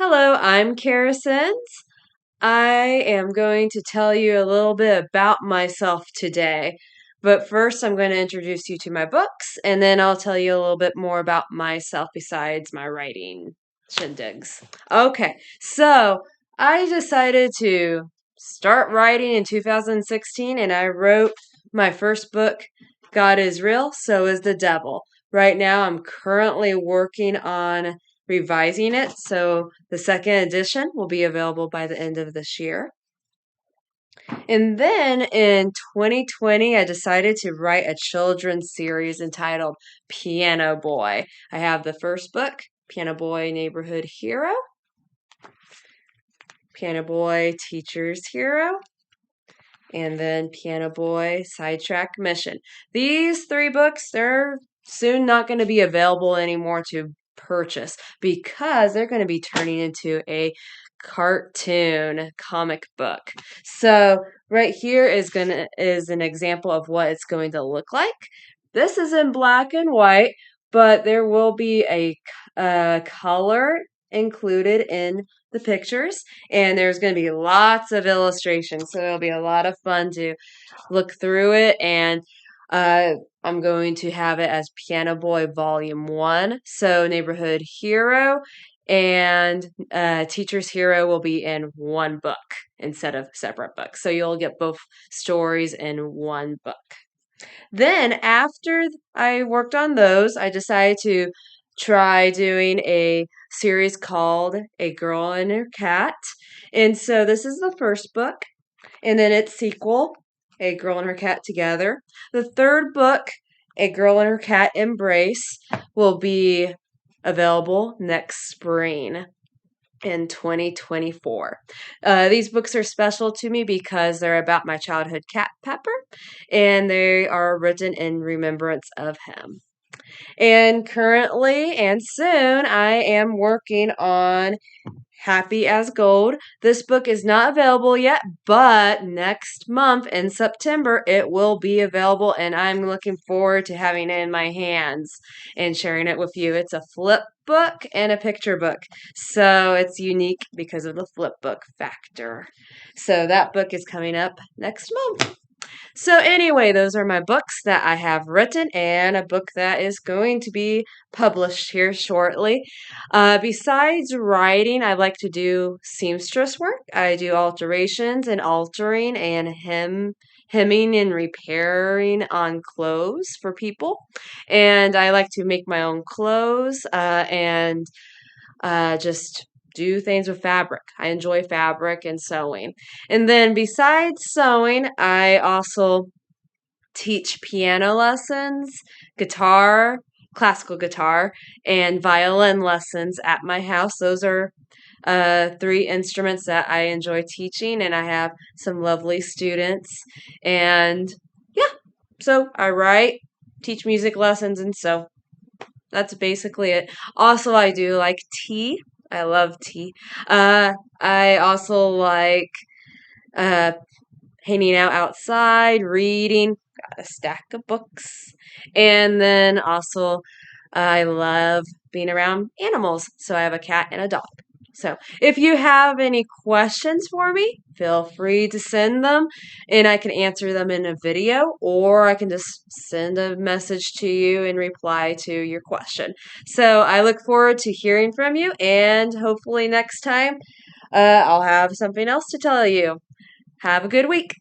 Hello, I'm Karis. I am going to tell you a little bit about myself today. But first, I'm going to introduce you to my books, and then I'll tell you a little bit more about myself besides my writing shindigs. Okay, so I decided to start writing in 2016, and I wrote my first book, God is Real, So is the Devil. Right now, I'm currently working on revising it, so the second edition will be available by the end of this year. And then in 2020, I decided to write a children's series entitled Piano Boy. I have the first book, Piano Boy Neighborhood Hero, Piano Boy Teacher's Hero, and then Piano Boy Sidetrack Mission. These three books, they're soon not going to be available anymore to purchase because they're going to be turning into a cartoon comic book. So right here is an example of what it's going to look like. This is in black and white, but there will be a color included in the pictures, and there's going to be lots of illustrations, so it'll be a lot of fun to look through it. And uh, I'm going to have it as Piano Boy Volume 1, so Neighborhood Hero and Teacher's Hero will be in one book instead of separate books, so you'll get both stories in one book. Then, after I worked on those, I decided to try doing a series called A Girl and Her Cat. And so this is the first book, and then its sequel, A Girl and Her Cat Together. The third book, A Girl and Her Cat Embrace, will be available next spring in 2024. These books are special to me because they're about my childhood cat, Pepper, and they are written in remembrance of him. And currently and soon, I am working on Happy as Gold. This book is not available yet, but next month in September it will be available, and I'm looking forward to having it in my hands and sharing it with you. It's a flip book and a picture book, so it's unique because of the flip book factor. So that book is coming up next month. So, anyway, those are my books that I have written and a book that is going to be published here shortly. Besides writing, I like to do seamstress work. I do alterations and altering and hemming and repairing on clothes for people. And I like to make my own clothes and just do things with fabric. I enjoy fabric and sewing. And then besides sewing, I also teach piano lessons, guitar, classical guitar, and violin lessons at my house. Those are three instruments that I enjoy teaching, and I have some lovely students. And yeah, so I write, teach music lessons, and so that's basically it. Also, I do like tea. I love tea. I also like uh, hanging out outside, reading, got a stack of books. And then also, I love being around animals. So I have a cat and a dog. So if you have any questions for me, feel free to send them and I can answer them in a video, or I can just send a message to you and reply to your question. So I look forward to hearing from you, and hopefully next time I'll have something else to tell you. Have a good week.